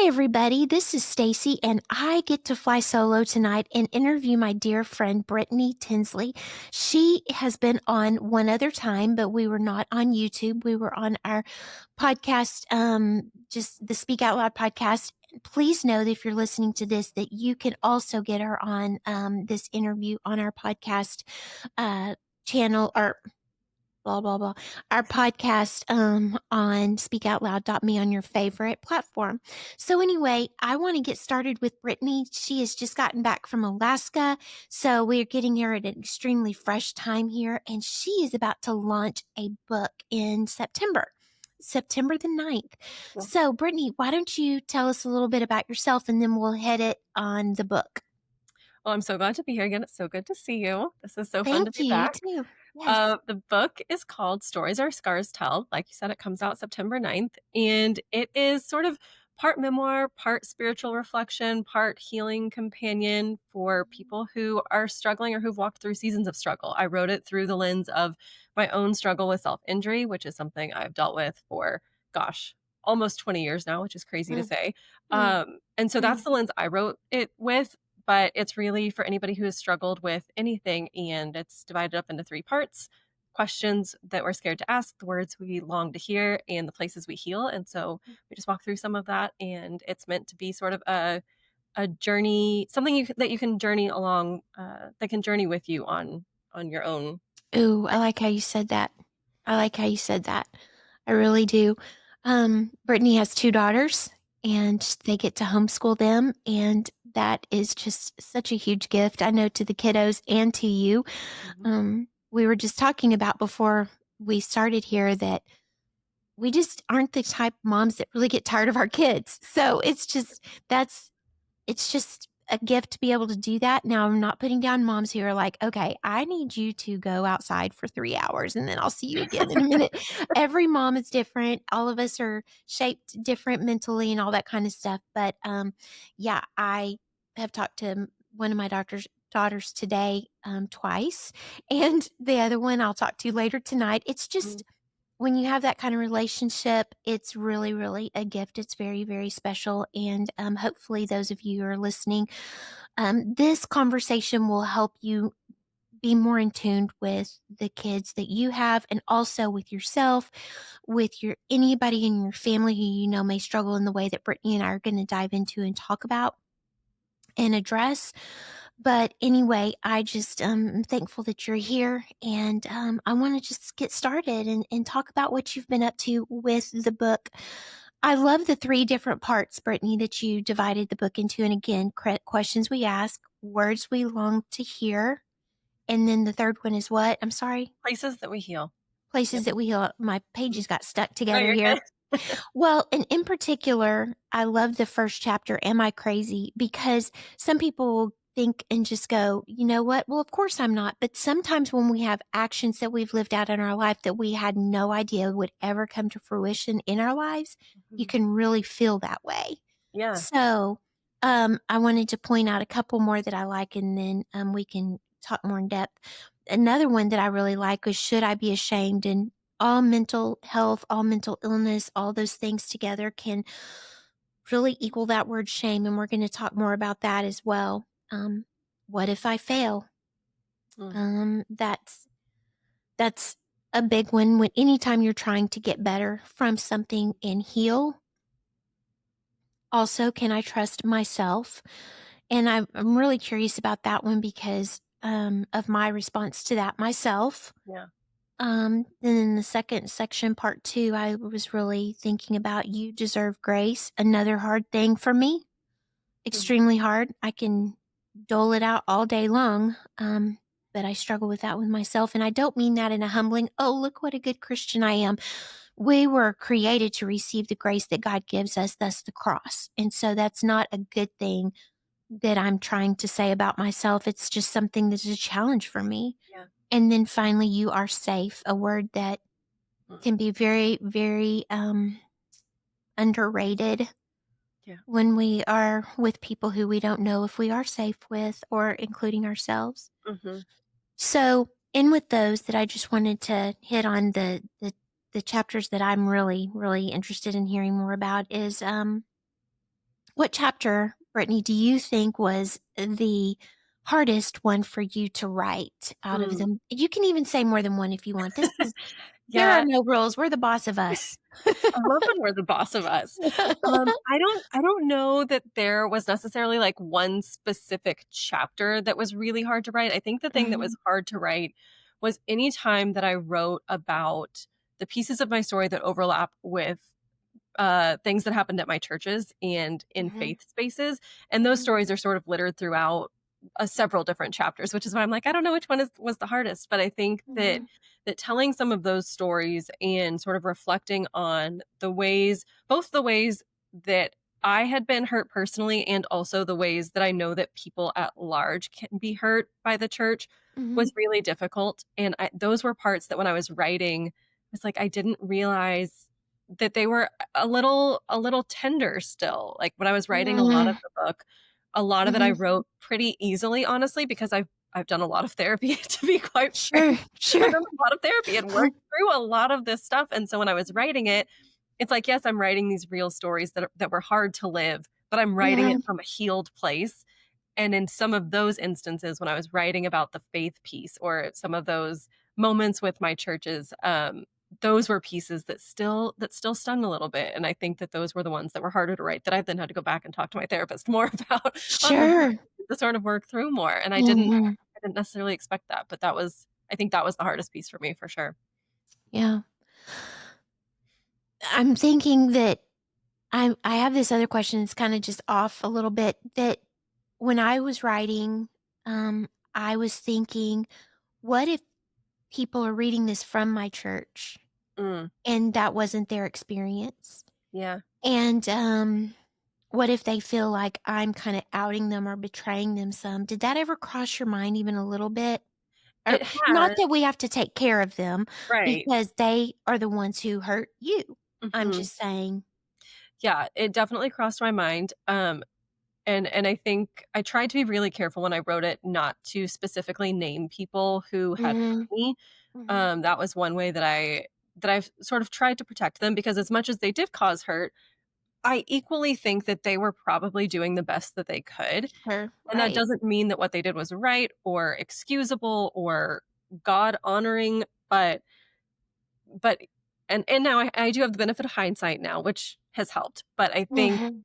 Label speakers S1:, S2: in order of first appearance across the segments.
S1: Hi, everybody. This is Stacey, and I get to fly solo tonight and interview my dear friend Brittany Tinsley. She has been on one other time, but we were not on YouTube. We were on our podcast, just the Speak Out Loud podcast. Please know that if you're listening to this, that you can also get her on this interview on our podcast channel or blah blah blah our podcast on speakoutloud.me on your favorite platform. So anyway, I want to get started with Brittany. She has just gotten back from Alaska, so we're getting her at an extremely fresh time here, and she is about to launch a book in September the 9th.
S2: Yeah.
S1: So Brittany, why don't you tell us a little bit about yourself, and then we'll head it on the book.
S2: Well, I'm so glad to be here again. It's so good to see you. This is so fun to
S1: Thank
S2: be
S1: you. You
S2: back.
S1: too. Yes.
S2: The book is called Stories Our Scars Tell. Like you said, it comes out September 9th, and it is sort of part memoir, part spiritual reflection, part healing companion for people who are struggling or who've walked through seasons of struggle. I wrote it through the lens of my own struggle with self-injury, which is something I've dealt with for, gosh, almost 20 years now, which is crazy to
S1: Mm,
S2: say.
S1: mm,
S2: And so that's
S1: mm.
S2: the lens I wrote it with, but it's really for anybody who has struggled with anything, and it's divided up into 3 parts: questions that we're scared to ask, the words we long to hear, and the places we heal. And so we just walk through some of that, and it's meant to be sort of a journey, something that you can journey along, that can journey with you on your own.
S1: Ooh, I like how you said that. I like how you said that. I really do. Brittany has 2 daughters, and they get to homeschool them, and that is just such a huge gift, I know, to the kiddos and to you.
S2: Mhm.
S1: We were just talking about before we started here that we just aren't the type of moms that really get tired of our kids. So it's just a gift to be able to do that. Now, I'm not putting down moms who are like, okay, I need you to go outside for 3 hours and then I'll see you again in a minute. Every mom is different. All of us are shaped different mentally and all that kind of stuff. But yeah, I have talked to one of my daughters today twice, and the other one I'll talk to later tonight. It's
S2: Mm.
S1: just when you have that kind of relationship, it's really, really a gift. It's very, very special. And hopefully, those of you who are listening, this conversation will help you be more in tune with the kids that you have, and also with yourself, with your anybody in your family who you know may struggle in the way that Brittany and I are going to dive into and talk about and address. But anyway, I just am thankful that you're here. And I want to just get started and talk about what you've been up to with the book. I love the 3 different parts, Brittany, that you divided the book into. And again, questions we ask, words we long to hear. And then the third one is what? I'm sorry.
S2: Places that we heal.
S1: Places
S2: Yep.
S1: that we heal. My
S2: Mhm.
S1: pages got stuck
S2: Oh,
S1: together
S2: you're
S1: here.
S2: good.
S1: Well, and in particular, I love the first chapter, Am I Crazy? Because some people will think and just go, you know what? Well, of course I'm not. But sometimes when we have actions that we've lived out in our life that we had no idea would ever come to fruition in our lives, you
S2: Mhm.
S1: can really feel that way.
S2: Yeah.
S1: So I wanted to point out a couple more that I like, and then we can talk more in depth. Another one that I really like was Should I Be Ashamed? And all mental health, all mental illness, all those things together can really equal that word shame. And we're going to talk more about that as well. What if I fail?
S2: Mm.
S1: That's a big one when anytime you're trying to get better from something and heal. Also, can I trust myself? And I'm really curious about that one because of my response to that myself.
S2: Yeah.
S1: And then the second section, part 2, I was really thinking about You Deserve Grace, another hard thing for me,
S2: Mhm.
S1: extremely hard. I can dole it out all day long, but I struggle with that with myself. And I don't mean that in a humbling, oh, look what a good Christian I am. We were created to receive the grace that God gives us, thus the cross. And so that's not a good thing that I'm trying to say about myself. It's just something that's a challenge for me.
S2: Yeah.
S1: And then finally, You Are Safe, a word that
S2: Mm.
S1: can be very, very underrated
S2: Yeah.
S1: when we are with people who we don't know if we are safe with, or including ourselves.
S2: Mhm.
S1: So, in with those that I just wanted to hit on the chapters that I'm really, really interested in hearing more about is What chapter, Brittany, do you think was the hardest one for you to write out of
S2: Mm.
S1: them? You can even say more than one if you want. There are
S2: Yeah,
S1: no rules. We're the boss of us.
S2: I love when we're the boss of us. I don't know that there was necessarily, like, one specific chapter that was really hard to write. I think the thing that was
S1: Mhm,
S2: hard to write was any time that I wrote about the pieces of my story that overlap with things that happened at my churches and in
S1: mhm,
S2: faith spaces, and those
S1: mhm,
S2: stories are sort of littered throughout, several different chapters, which is why I'm like, I don't know which one was the hardest, but I think that
S1: mhm,
S2: telling some of those stories and sort of reflecting on the ways both the ways that I had been hurt personally and also the ways that I know that people at large can be hurt by the church
S1: mhm.
S2: was really difficult, and those were parts that when I was writing, it's like I didn't realize that they were a little tender still. Like, when I was writing a lot of
S1: Mm,
S2: the book, a lot of it I
S1: mhm.
S2: wrote pretty easily, honestly, because I've done a lot of therapy, to be quite
S1: Sure,
S2: frank. I've
S1: sure.
S2: done a lot of therapy and worked through a lot of this stuff, and so when I was writing it, it's like, yes, I'm writing these real stories that were hard to live, but I'm writing it
S1: Mhm,
S2: from a healed place, and in some of those instances, when I was writing about the faith piece or some of those moments with my churches, those were pieces that still stung a little bit, and I think that those were the ones that were harder to write that I then had to go back and talk to my therapist more about on the
S1: sure.
S2: to sort of work through more, and
S1: Mhm,
S2: I didn't necessarily expect that, but that was I think that was the hardest piece for me for sure.
S1: yeah. I'm thinking that I have this other question, it's kinda just off a little bit, that when I was writing, I was thinking, "What if people are reading this from my church,
S2: Mm,
S1: and that wasn't their experience?
S2: yeah.
S1: And, what if they feel like I'm kinda outing them or betraying them some?" Did that ever cross your mind even a little bit? Or
S2: It
S1: not
S2: has,
S1: that we have to take care of them
S2: right.
S1: because they are the ones who hurt you. I'm
S2: Mhm.
S1: just saying.
S2: Yeah, it definitely crossed my mind, and I think I tried to be really careful when I wrote it not to specifically name people who had hurt
S1: Mhm,
S2: me.
S1: mhm,
S2: That was one way that I've sort of tried to protect them because as much as they did cause hurt, I equally think that they were probably doing the best that they could,
S1: sure,
S2: and that
S1: right.
S2: doesn't mean that what they did was right or excusable or God honoring, but and now I do have the benefit of hindsight now, which has helped, but I think
S1: Mhm,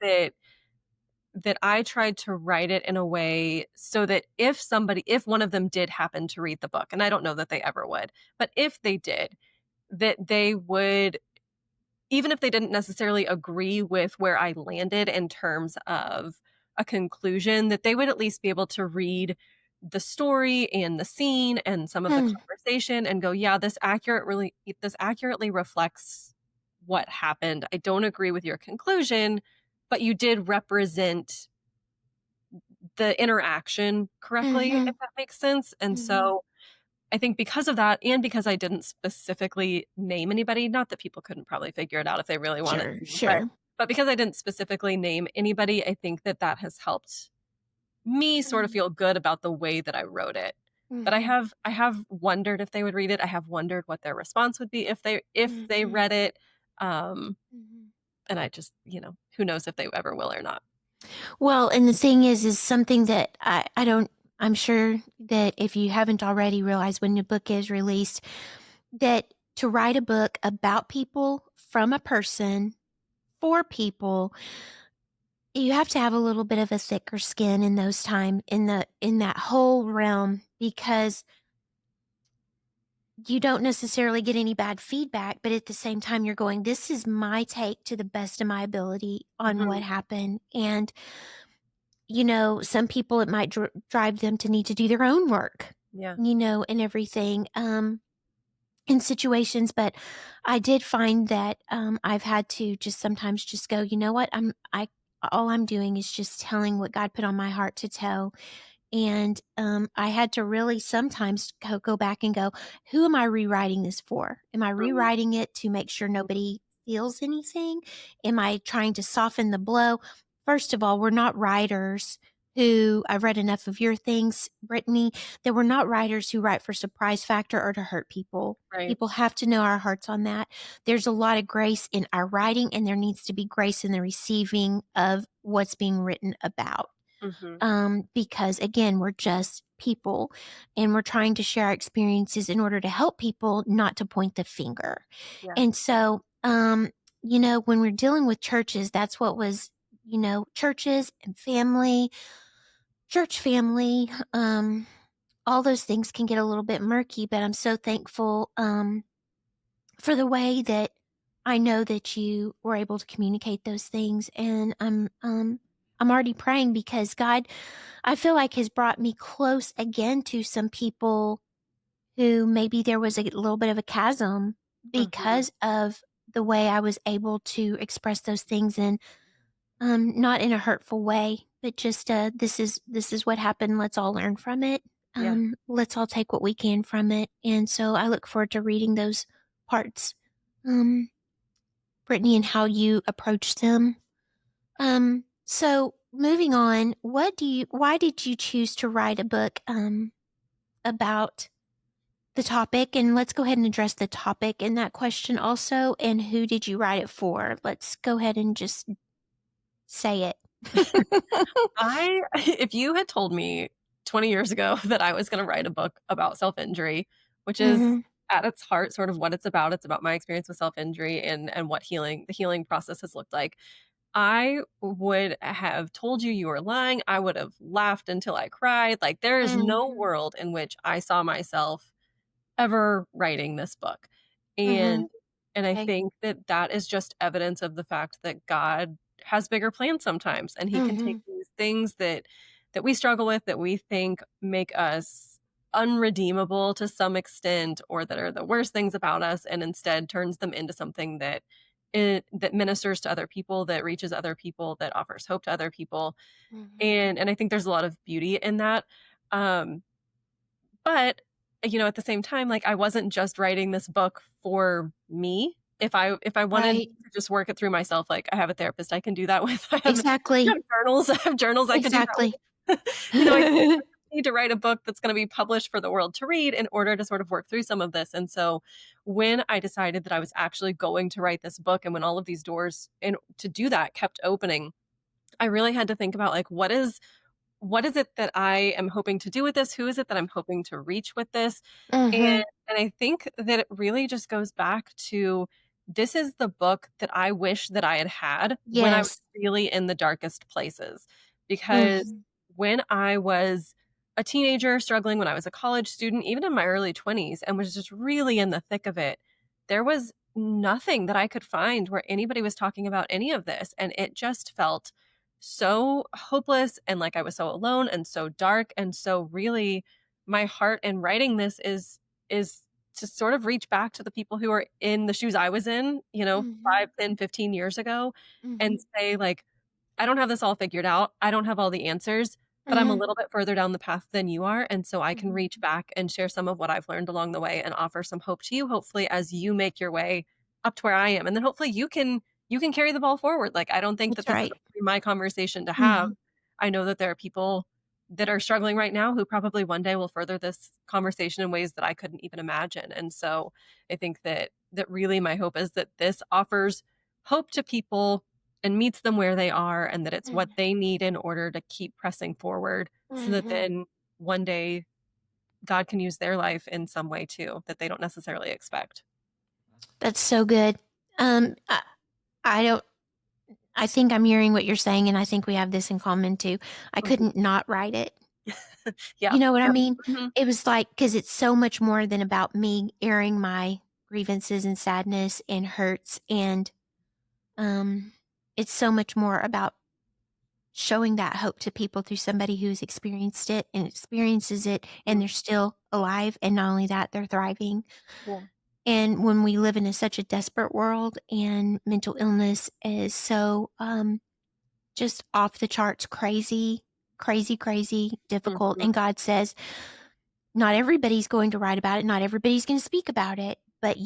S2: that I tried to write it in a way so that if one of them did happen to read the book, and I don't know that they ever would, but if they did, that they would, even if they didn't necessarily agree with where I landed in terms of a conclusion, that they would at least be able to read the story and the scene and some of the
S1: hmm,
S2: conversation and go, yeah, this accurately reflects what happened. I don't agree with your conclusion, but you did represent the interaction correctly,
S1: mhm,
S2: if that makes sense. And
S1: mhm.
S2: so I think because of that, and because I didn't specifically name anybody, not that people couldn't probably figure it out if they really wanted
S1: Sure,
S2: to,
S1: sure.
S2: but because I didn't specifically name anybody, I think that that has helped me sort of
S1: Mhm,
S2: feel good about the way that I wrote it. But
S1: mhm,
S2: I have wondered if they would read it. I have wondered what their response would be if they
S1: mhm,
S2: read it. Um,
S1: mhm.
S2: and I just, who knows if they ever will or not.
S1: Well, and the thing is something that I don't I'm sure that if you haven't already realized when the book is released, that to write a book about people, from a person, for people, you have to have a little bit of a thicker skin in those time in that whole realm because you don't necessarily get any bad feedback, but at the same time, you're going, "This is my take to the best of my ability on what
S2: Mhm.
S1: happened." And, some people, it might drive them to need to do their own work,
S2: Yeah.
S1: and everything, in situations. But I did find that, I've had to just sometimes just go, "You know what? All I'm doing is just telling what God put on my heart to tell." And, I had to really sometimes go back and go, "Who am I rewriting this for? Am I
S2: Mhm.
S1: rewriting it to make sure nobody feels anything? Am I trying to soften the blow?" First of all, we're not writers. who I've read enough of your things, Brittany, that we're not writers who write for surprise factor or to hurt people.
S2: Right.
S1: People have to know our hearts on that. There's a lot of grace in our writing, and there needs to be grace in the receiving of what's being written about.
S2: Mhm.
S1: Because again, we're just people and we're trying to share our experiences in order to help people, not to point the finger.
S2: Yeah.
S1: And so, when we're dealing with churches, that's what was, churches and family, church family, all those things can get a little bit murky, but I'm so thankful for the way that I know that you were able to communicate those things. And I'm already praying because God, I feel like, has brought me close again to some people who maybe there was a little bit of a chasm
S2: Mhm.
S1: because of the way I was able to express those things, and not in a hurtful way, but just this is what happened. Let's all learn from it.
S2: Yeah.
S1: Let's all take what we can from it. And so I look forward to reading those parts, um, Brittany, and how you approach them. So moving on, why did you choose to write a book about the topic? And let's go ahead and address the topic in that question also. And who did you write it for? Let's go ahead and just say it.
S2: I if you had told me 20 years ago that I was gonna write a book about self-injury, which is
S1: Mhm,
S2: at its heart sort of what it's about my experience with self-injury and what the healing process has looked like, I would have told you you were lying. I would have laughed until I cried. Like, there is no
S1: mhm,
S2: world in which I saw myself ever writing this book.
S1: mhm.
S2: And I
S1: Okay.
S2: think that that is just evidence of the fact that God has bigger plans sometimes, and he can take
S1: Mhm,
S2: these things that we struggle with, that we think make us unredeemable to some extent, or that are the worst things about us, and instead turns them into something that ministers to other people, that reaches other people, that offers hope to other people.
S1: mhm,
S2: And I think there's a lot of beauty in that. Um, but, at the same time, like, I wasn't just writing this book for me. If I wanted
S1: right.
S2: to just work it through myself, like, I have a therapist I can do that with. I
S1: Exactly,
S2: have journals. I have journals I can do that
S1: exactly.
S2: with. I need to write a book that's gonna be published for the world to read in order to sort of work through some of this. And so, when I decided that I was actually going to write this book, and when all of these doors and to do that kept opening, I really had to think about, like, what is it that I am hoping to do with this? Who is it that I'm hoping to reach with this? And
S1: Mhm.
S2: and I think that it really just goes back to, this is the book that I wish that I had had when I was
S1: Yes.
S2: really in the darkest places. Because
S1: Mhm,
S2: when I was a teenager struggling, when I was a college student, even in my early 20s, and was just really in the thick of it, there was nothing that I could find where anybody was talking about any of this, and it just felt so hopeless, and like I was so alone and so dark. And so really, my heart in writing this is to sort of reach back to the people who are in the shoes I was in,
S1: mhm,
S2: 5, 10, 15 years ago, and
S1: mhm,
S2: say, like, I don't have this all figured out. I don't have all the answers, but I'm a
S1: mhm,
S2: little bit further down the path than you are. And so I can
S1: mhm.
S2: reach back and share some of what I've learned along the way and offer some hope to you, hopefully, as you make your way up to where I am. And then hopefully you can carry the ball forward. Like, I don't think that
S1: That's
S2: this is
S1: right.
S2: my conversation to have.
S1: Mhm,
S2: I know that there are people that are struggling right now who probably one day will further this conversation in ways that I couldn't even imagine. And so I think that really my hope is that this offers hope to people and meets them where they are, and that it's what
S1: mhm,
S2: they need in order to keep pressing forward, so that
S1: mhm.
S2: then one day God can use their life in some way too that they don't necessarily expect.
S1: That's so good. I don't I think I'm hearing what you're saying, and I think we have this in common too. I
S2: Mhm.
S1: couldn't not write it.
S2: Yeah.
S1: You know what I
S2: Yep.
S1: mean?
S2: Mhm.
S1: It was like, because it's so much more than about me airing my grievances and sadness and hurts, and, um, it's so much more about showing that hope to people through somebody who's experienced it and experiences it, and
S2: Mm.
S1: they're still alive, and not only that, they're thriving.
S2: Yeah.
S1: And when we live in such a desperate world, and mental illness is so, just off the charts crazy, crazy, crazy difficult,
S2: Mhm.
S1: and God says, "Not everybody's going to write about it, not everybody's gonna speak about it, but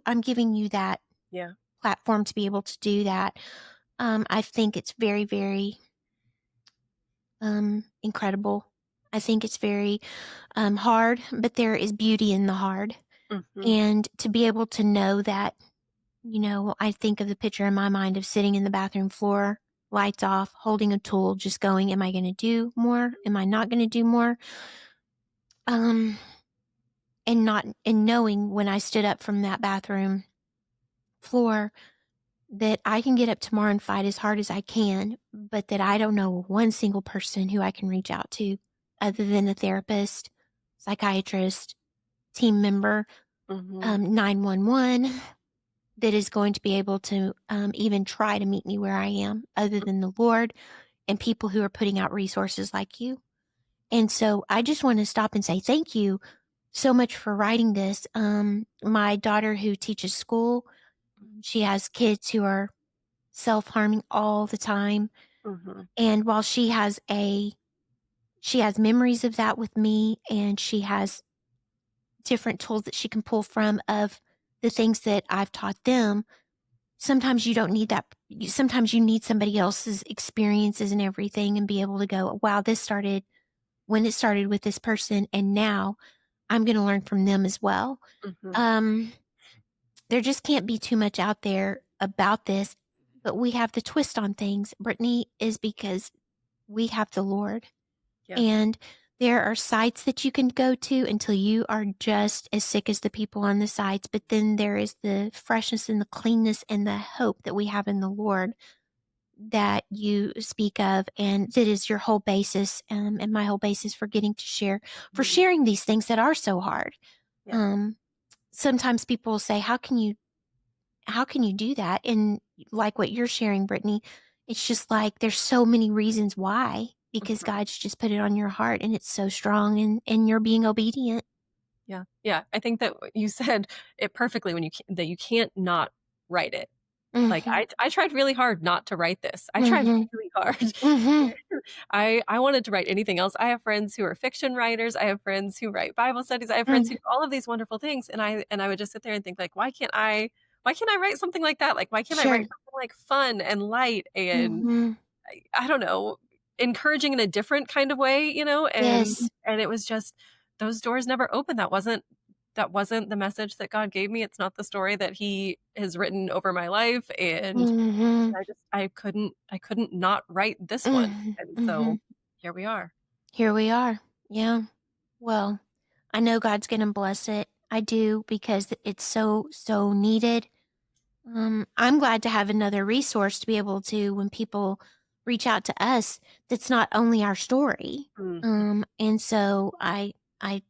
S1: I'm giving you that
S2: Yeah.
S1: platform to be able to do that." I think it's very, very, incredible. I think it's very hard, but there is beauty in the hard.
S2: Mhm,
S1: And to be able to know that, I think of the picture in my mind of sitting in the bathroom floor, lights off, holding a tool, just going, am I going to do more? Am I not going to do more? Um, and knowing when I stood up from that bathroom floor that I can get up tomorrow and fight as hard as I can, but that I don't know one single person who I can reach out to other than a therapist, psychiatrist, team member,
S2: mhm,
S1: 911 that is going to be able to even try to meet me where I am, other than the Lord and people who are putting out resources like you. And so I just want to stop and say thank you so much for writing this. My daughter, who teaches school, she has kids who are self harming all the time.
S2: mhm,
S1: And while she has memories of that with me, and she has different tools that she can pull from of the things that I've taught them. Sometimes you don't need that. Sometimes you need somebody else's experiences and everything and be able to go, wow, this started when it started with this person. And now I'm going to learn from them as well.
S2: mhm.
S1: Um, there just can't be too much out there about this, but we have the twist on things, Brittany, is because we have the Lord.
S2: Yeah.
S1: And there are sites that you can go to until you are just as sick as the people on the sites. But then there is the freshness and the cleanness and the hope that we have in the Lord that you speak of. And that is your whole basis, and my whole basis for getting to share, for
S2: Mhm.
S1: sharing these things that are so hard.
S2: Yeah.
S1: Um, Sometimes people will say, how can you do that? And like what you're sharing, Brittany, it's just like there's so many reasons why, because
S2: Mhm.
S1: God's just put it on your heart and it's so strong, and you're being obedient.
S2: Yeah. Yeah. I think that you said it perfectly when that you can't not write it. Like,
S1: Mhm.
S2: I tried really hard not to write this. I tried
S1: Mhm.
S2: really hard.
S1: Mhm.
S2: I wanted to write anything else. I have friends who are fiction writers. I have friends who write Bible studies. I have friends who
S1: Mhm.
S2: do all of these wonderful things, and I would just sit there and think, like, why can't I write something like that? Like, why can't I write
S1: Sure.
S2: something, like, fun and light and
S1: Mhm.
S2: I don't know, encouraging in a different kind of way,
S1: Yes.
S2: and it was just those doors never opened. That wasn't the message that God gave me. It's not the story that He has written over my life, and
S1: Mhm.
S2: I couldn't not write this one,
S1: Mhm.
S2: and so
S1: Mhm.
S2: here we are.
S1: Here we are. Yeah. Well, I know God's gonna bless it. I do, because it's so, so needed. I'm glad to have another resource to be able to, when people reach out to us, that's not only our story.
S2: Mhm.
S1: And so I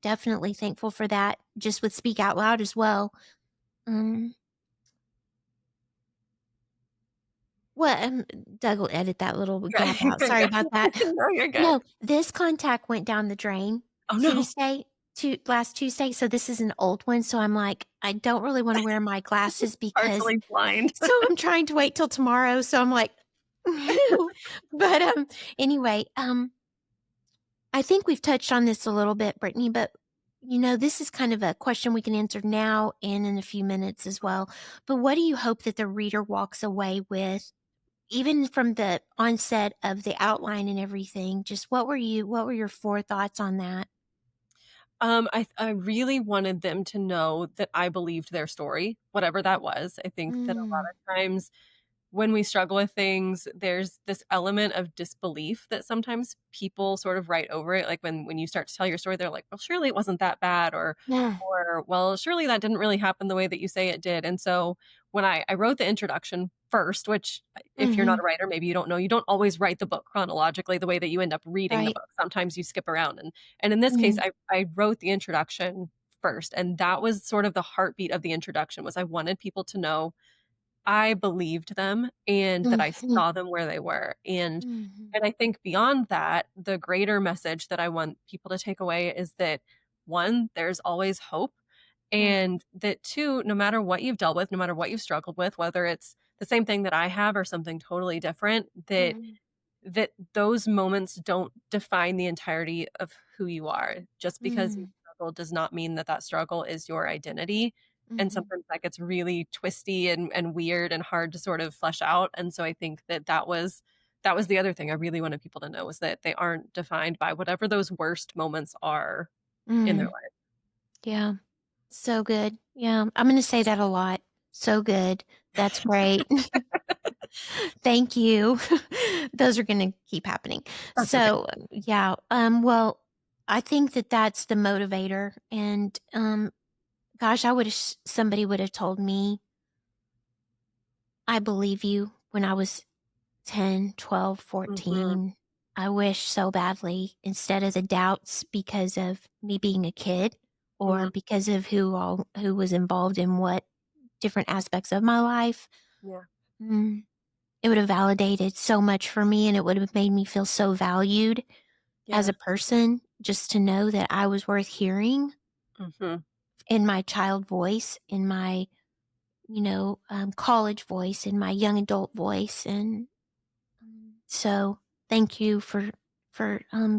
S1: definitely thankful for that, just with Speak Out Loud as well. Um, what Doug will edit that little
S2: Yeah,
S1: gap out. Sorry
S2: yeah.
S1: about that.
S2: No, you're good.
S1: No, this contact went down the drain
S2: Oh, no.
S1: Tuesday, last Tuesday. So this is an old one. So I'm like, I don't really want to wear my glasses because
S2: Partially blind.
S1: so I'm trying to wait till tomorrow, so I'm like but, anyway, I think we've touched on this a little bit, Brittany, but, this is kind of a question we can answer now and in a few minutes as well. But what do you hope that the reader walks away with, even from the onset of the outline and everything? Just what were your forethoughts on that?
S2: I really wanted them to know that I believed their story, whatever that was. I think that a lot
S1: Mm,
S2: of times when we struggle with things, there's this element of disbelief that sometimes people sort of write over it. Like when you start to tell your story, they're like, "Well, surely it wasn't that bad,"
S1: yeah.
S2: or "Well, surely that didn't really happen the way that you say it did." And so when I wrote the introduction first, which if you're not
S1: Mhm.
S2: a writer, maybe you don't know, you don't always write the book chronologically the way that you end up reading the
S1: Right.
S2: book. Sometimes you skip around, and in this case,
S1: Mhm.
S2: I wrote the introduction first, and that was sort of the heartbeat of the introduction was I wanted people to know I believed them and that I
S1: Mhm.
S2: saw them where they were, and
S1: Mhm.
S2: and I think beyond that, the greater message that I want people to take away is that 1, there's always hope,
S1: Yeah.
S2: and that 2, no matter what you've dealt with, no matter what you've struggled with, whether it's the same thing that I have or something totally different, that
S1: Mhm.
S2: those moments don't define the entirety of who you are. Just because you
S1: Mhm.
S2: struggle does not mean that that struggle is your identity, and
S1: Mhm.
S2: sometimes that gets really twisty and weird and hard to sort of flesh out, and so I think that that was that was the other thing I really wanted people to know, was that they aren't defined by whatever those worst moments are in their
S1: Mm,
S2: life.
S1: yeah. So good. Yeah. I'm going to say that a lot. So good. That's great. Thank you. Those are gonna keep happening.
S2: That's okay.
S1: So, yeah, well, I think that that's the motivator, and, gosh, I would've somebody would have told me, "I believe you," when I was 10, 12,
S2: Mhm,
S1: 14. I wish so badly instead of the doubts because of me being a kid or
S2: mhm,
S1: because of who was involved in what different aspects of my life.
S2: yeah,
S1: Mm. It would have validated so much for me, and it would have made me feel so valued as
S2: yeah,
S1: a person just to know that I was worth hearing
S2: mhm,
S1: in my child voice, in my, college voice, in my young adult voice, and so thank you for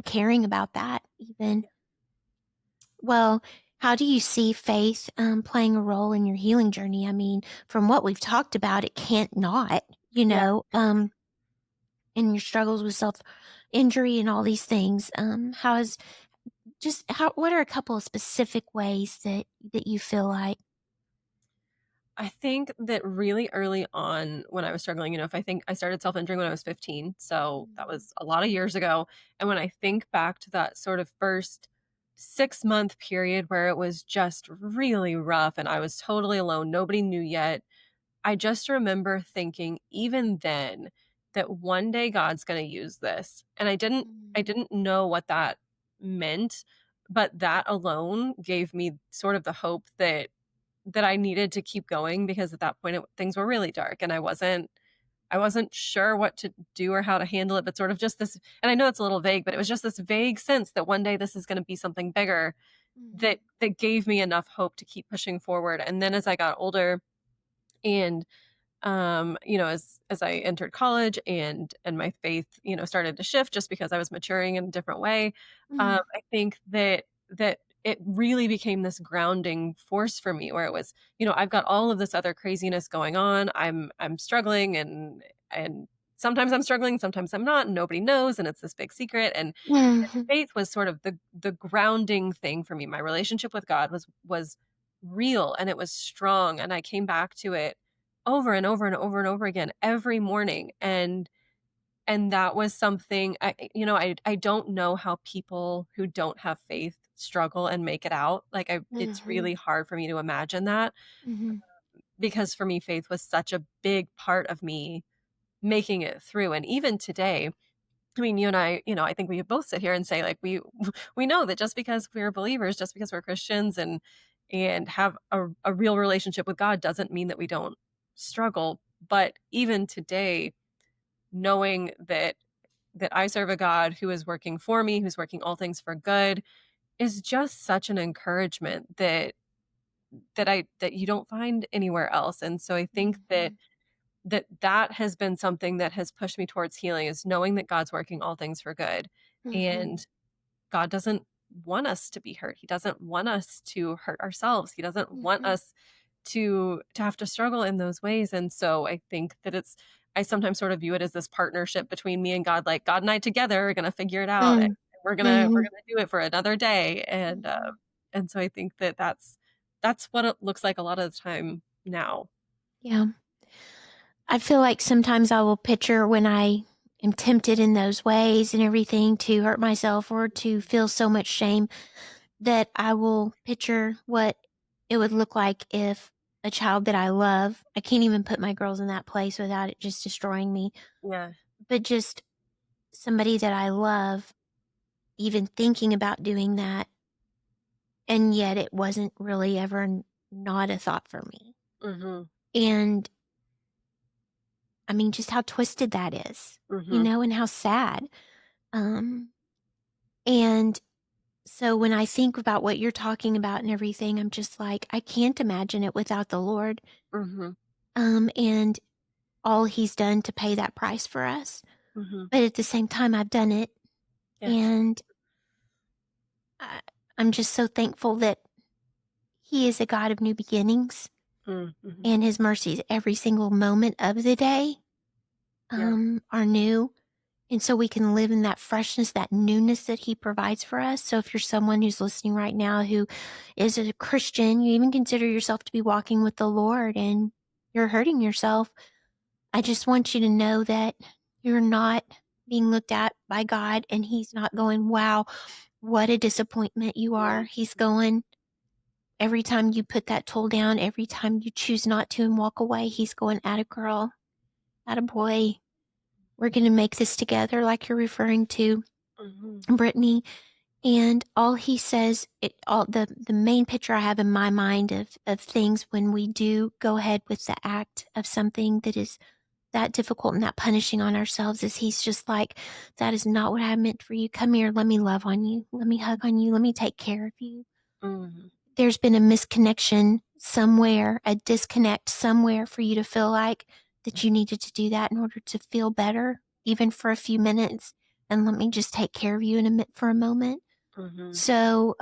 S1: caring about that even.
S2: yeah.
S1: Well, how do you see faith, playing a role in your healing journey? I mean, from what we've talked about, it can't not,
S2: Yeah.
S1: in your struggles with self-injury and all these things. How is just how what are a couple of specific ways that you feel like.
S2: I think that really early on when I was struggling, if I think I started self-injuring when I was 15, so that
S1: Mhm,
S2: was a lot of years ago, and when I think back to that sort of first 6-month period where it was just really rough and I was totally alone, nobody knew yet, I just remember thinking even then that one day God's gonna use this, and I
S1: mhm,
S2: didn't know what that meant, but that alone gave me sort of the hope that I needed to keep going, because at that point things were really dark and I wasn't sure what to do or how to handle it, but sort of just this, and I know it's a little vague, but it was just this vague sense that one day this is going to be something bigger,
S1: mhm,
S2: that gave me enough hope to keep pushing forward. And then as I got older and as I entered college and my faith, started to shift just because I was maturing in a different way.
S1: mhm,
S2: I think that it really became this grounding force for me, where it was, I've got all of this other craziness going on. I'm struggling, and sometimes I'm struggling, sometimes I'm not, and nobody knows, and it's this big secret. And
S1: mhm,
S2: faith was sort of the grounding thing for me. My relationship with God was real and it was strong, and I came back to it over and over and over and over again every morning. And that was something I don't know how people who don't have faith struggle and make it out. Like, it's
S1: mhm,
S2: really hard for me to imagine that,
S1: mhm,
S2: because for me faith was such a big part of me making it through. And even today, I mean, you and I, I think we both sit here and say, like, we know that just because we're believers, just because we're Christians and have a real relationship with God, doesn't mean that we don't struggle. But even today, knowing that I serve a God who is working for me, who's working all things for good, is just such an encouragement that you don't find anywhere else. And so I think that
S1: mhm,
S2: that has been something that has pushed me towards healing, is knowing that God's working all things for good.
S1: mhm,
S2: And God doesn't want us to be hurt. He doesn't want us to hurt ourselves. He doesn't want
S1: mhm,
S2: us to have to struggle in those ways. And so I think that I sometimes sort of view it as this partnership between me and God, like God and I together are going to figure it out, and
S1: mm,
S2: we're
S1: mhm,
S2: going to do it for another day.
S1: mhm.
S2: And so I think that that's what it looks like a lot of the time now.
S1: Yeah. I feel like sometimes I will picture when I am tempted in those ways and everything to hurt myself or to feel so much shame that I will picture what it would look like if a child that I love, I can't even put my girls in that place without it just destroying me,
S2: Yeah.
S1: but just somebody that I love even thinking about doing that, and yet it wasn't really ever not a thought for me.
S2: Mhm.
S1: And I mean, just how twisted that is,
S2: Mhm.
S1: and how sad. Um, and so when I think about what you're talking about and everything, I'm just like, I can't imagine it without the Lord.
S2: Mhm.
S1: And all he's done to pay that price for us.
S2: Mhm.
S1: But at the same time, I've done it.
S2: Yes.
S1: And I, I'm just so thankful that he is a God of new beginnings
S2: Mm, mhm.
S1: and his mercies every single moment of the day
S2: Yeah.
S1: are new. And so we can live in that freshness, that newness that He provides for us. So if you're someone who's listening right now who is a Christian, you even consider yourself to be walking with the Lord and you're hurting yourself, I just want you to know that you're not being looked at by God and He's not going, wow, what a disappointment you are.
S2: Mhm.
S1: He's going, every time you put that tool down, every time you choose not to and walk away, He's going, atta girl, atta boy. We're going to make this together, like you're referring to,
S2: Mhm.
S1: Brittany. And all He says, all the main picture I have in my mind of things when we do go ahead with the act of something that is that difficult and that punishing on ourselves is He's just like, that is not what I meant for you. Come here, let me love on you. Let me hug on you. Let me take care of you.
S2: Mhm.
S1: There's been a misconnection somewhere, a disconnect somewhere for you to feel like that you needed to do that in order to feel better, even for a few minutes. And let me just take care of you for a moment.
S2: Mhm.
S1: So,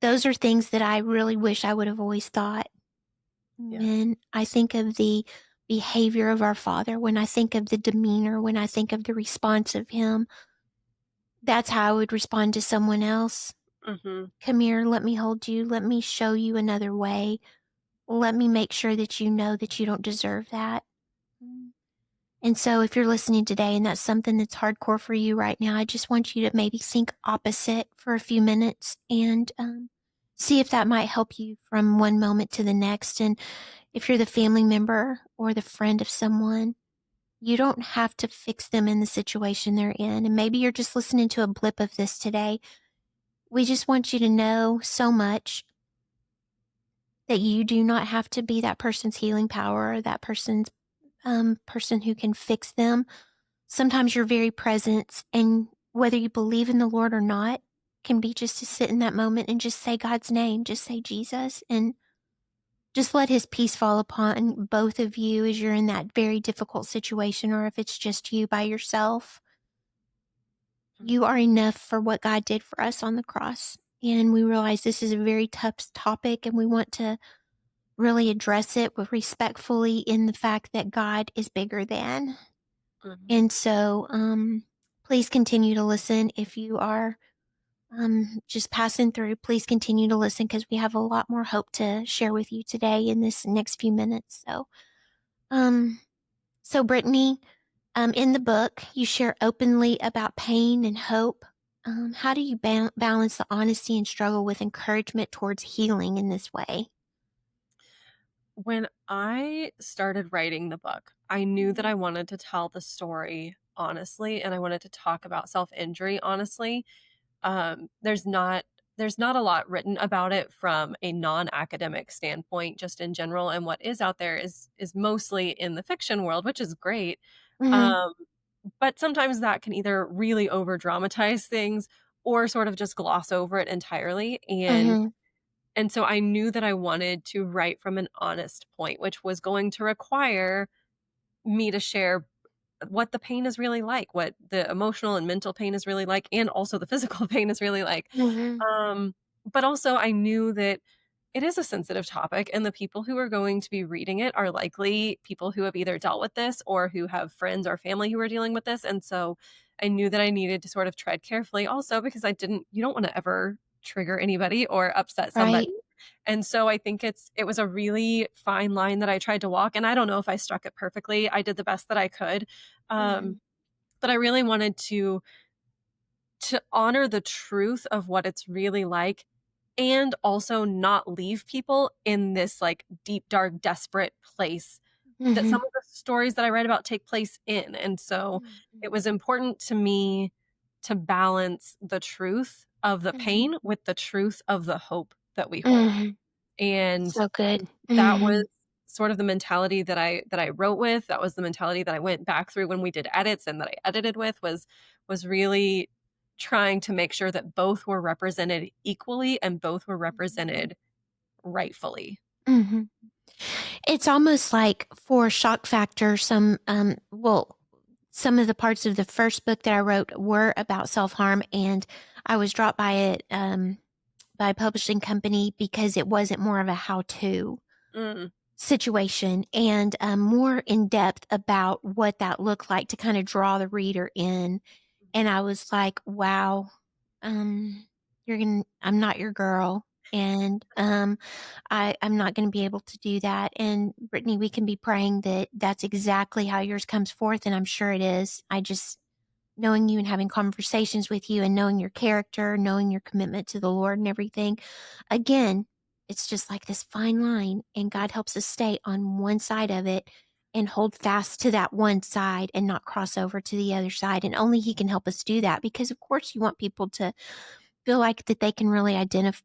S1: those are things that I really wish I would have always thought.
S2: Yeah.
S1: When I think of the behavior of our Father, when I think of the demeanor, when I think of the response of Him, that's how I would respond to someone else.
S2: Mhm.
S1: Come here, let me hold you, let me show you another way. Let me make sure that you know that you don't deserve that. Mm. And so, if you're listening today and that's something that's hardcore for you right now, I just want you to maybe think opposite for a few minutes and see if that might help you from one moment to the next. And if you're the family member or the friend of someone, you don't have to fix them in the situation they're in. And maybe you're just listening to a blip of this today. We just want you to know so much that you do not have to be that person's healing power or that person's person who can fix them. Sometimes your very presence and whether you believe in the Lord or not can be just to sit in that moment and just say God's name, just say Jesus, and just let His peace fall upon both of you as you're in that very difficult situation, or if it's just you by yourself. You are enough for what God did for us on the cross. And we realize this is a very tough topic, and we want to really address it with respectfully in the fact that God is bigger than.
S2: Mhm.
S1: And so, please continue to listen. If you are just passing through, please continue to listen because we have a lot more hope to share with you today in this next few minutes. Um, so Brittany, in the book, you share openly about pain and hope. How do you balance the honesty and struggle with encouragement towards healing in this way?
S2: When I started writing the book, I knew that
S1: Mhm.
S2: I wanted to tell the story honestly, and I wanted to talk about self-injury honestly. There's not a lot written about it from a non-academic standpoint, just in general, and what is out there is mostly in the fiction world, which is great.
S1: Mhm.
S2: Um, but sometimes that can either really over dramatize things or sort of just gloss over it entirely.
S1: Mhm.
S2: And so I knew that I wanted to write from an honest point, which was going to require me to share what the pain is really like, what the emotional and mental pain is really like, and also the physical pain is really like.
S1: Mhm.
S2: Um, but also I knew that it is a sensitive topic, and the people who are going to be reading it are likely people who have either dealt with this or who have friends or family who are dealing with this. And so I knew that I needed to sort of tread carefully also because you don't want to ever trigger anybody or upset somebody.
S1: Right.
S2: And so I think it was a really fine line that I tried to walk, and I don't know if I struck it perfectly. I did the best that I could.
S1: Mhm.
S2: Um, but I really wanted to honor the truth of what it's really like and also not leave people in this like deep dark desperate place that some
S1: Mhm.
S2: of the stories that I write about take place in. And so it
S1: Mhm.
S2: was important to me to balance the truth of the
S1: Mhm.
S2: pain with the truth of the hope that we hold.
S1: Mhm.
S2: And
S1: So good.
S2: that was
S1: Mhm.
S2: sort of the mentality that I wrote with. That was the mentality that I went back through when we did edits and that I edited with was really trying to make sure that both were represented equally and both were represented rightfully.
S1: Mhm. It's almost like for shock factor, some of the parts of the first book that I wrote were about self-harm, and I was dropped by a publishing company because it wasn't more of a how-to.
S2: Mm.
S1: situation and more in depth about what that looked like to kind of draw the reader in. And I was like, wow, um, I'm not your girl. And I'm not going to be able to do that. And Brittany, we can be praying that that's exactly how yours comes forth. And I'm sure it is. I just, knowing you and having conversations with you and knowing your character, knowing your commitment to the Lord and everything. Again, it's just like this fine line, and God helps us stay on one side of it and hold fast to that one side and not cross over to the other side. And only He can help us do that because, of course, you want people to feel like that they can really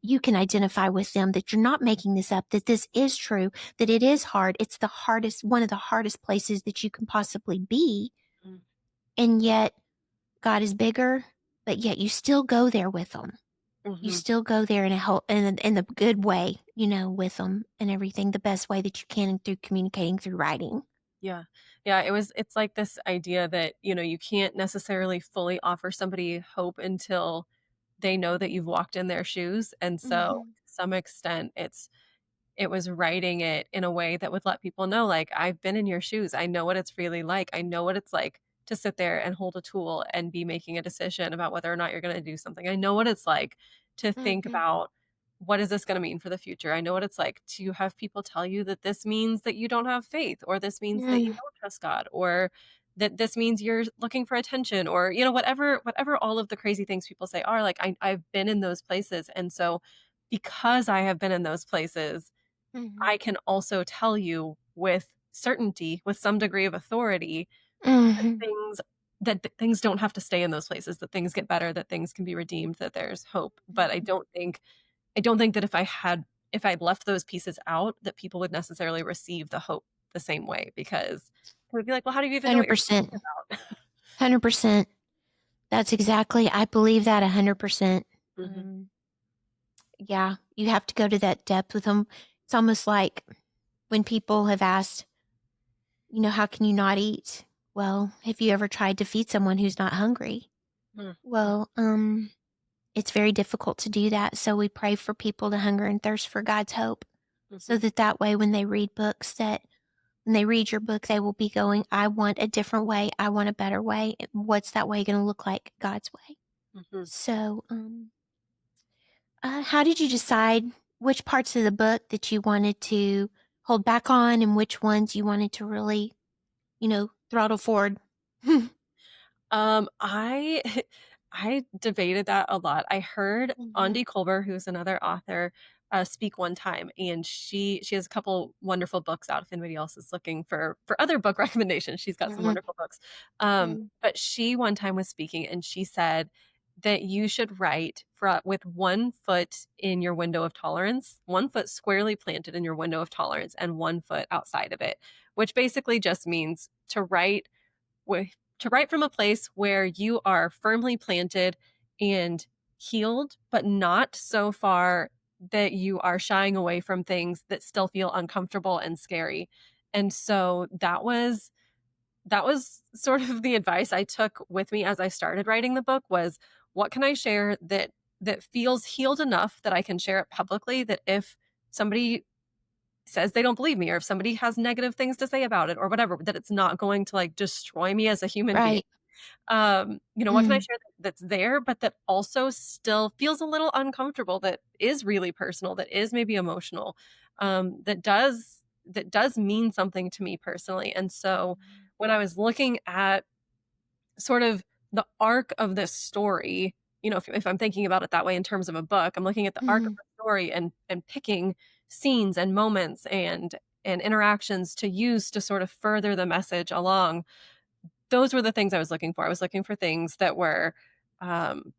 S1: you can identify with them, that you're not making this up, that this is true, that it is hard. It's the hardest, one of the hardest places that you can possibly be.
S2: Mm,
S1: And yet, God is bigger, but yet you still go there with them. You
S2: mhm.
S1: still go there in a in the good way, with them and everything, the best way that you can through communicating through writing.
S2: Yeah. Yeah, it's like this idea that, you can't necessarily fully offer somebody hope until they know that you've walked in their shoes, and so,
S1: Mhm,
S2: to some extent, it was writing it in a way that would let people know, like, I've been in your shoes. I know what it's really like. I know what it's like to sit there and hold a tool and be making a decision about whether or not you're going to do something. I know what it's like to think
S1: mhm,
S2: about what is this going to mean for the future. I know what it's like to have people tell you that this means that you don't have faith, or this means that you
S1: mm,
S2: don't trust God, or that this means you're looking for attention, or whatever all of the crazy things people say are. Like, I've been in those places, and so because I have been in those places,
S1: mhm,
S2: I can also tell you with certainty, with some degree of authority, that
S1: mhm,
S2: things don't have to stay in those places, that things get better, that things can be redeemed, that there's hope. But I don't think that if I'd left those pieces out, that people would necessarily receive the hope the same way, because we'd be like, "Well, how do you even know what you're
S1: 100%,
S2: talking about?"
S1: 100%. That's exactly, I believe that 100%.
S2: Mhm,
S1: Yeah, you have to go to that depth with them. It's almost like when people have asked, "How can you not eat?" Well, have you ever tried to feed someone who's not hungry?
S2: mm,
S1: Well, it's very difficult to do that, so we pray for people to hunger and thirst for God's hope, so
S2: mhm,
S1: that way when they read books, that when they read your book, they will be going, "I want a different way. I want a better way. What's that way gonna look like? God's way."
S2: mhm.
S1: So, how did you decide which parts of the book that you wanted to hold back on and which ones you wanted to really, throttle forward?
S2: I I debated that a lot. I heard
S1: Mhm,
S2: Andi Colber, who's another author, speak one time, and she has a couple wonderful books out if anybody else is looking for other book recommendations. She's got some
S1: mhm,
S2: wonderful books.
S1: mm,
S2: But she one time was speaking, and she said that you should write with one foot in your window of tolerance, one foot squarely planted in your window of tolerance, and one foot outside of it, which basically just means to write from a place where you are firmly planted and healed, but not so far that you are shying away from things that still feel uncomfortable and scary. And so that was sort of the advice I took with me as I started writing the book, was what can I share that feels healed enough that I can share it publicly, that if somebody says they don't believe me, or if somebody has negative things to say about it or whatever, that it's not going to like destroy me as a human being.
S1: right.
S2: What can I
S1: Mm,
S2: share that's there, but that also still feels a little uncomfortable, that is really personal, that is maybe emotional, that does mean something to me personally. And so when I was looking at sort of the arc of this story, if I'm thinking about it that way in terms of a book, I'm looking at the arc of
S1: mhm,
S2: the story and picking scenes and moments and interactions to use to sort of further the message along. Those were the things I was looking for. I was looking for things that were, um,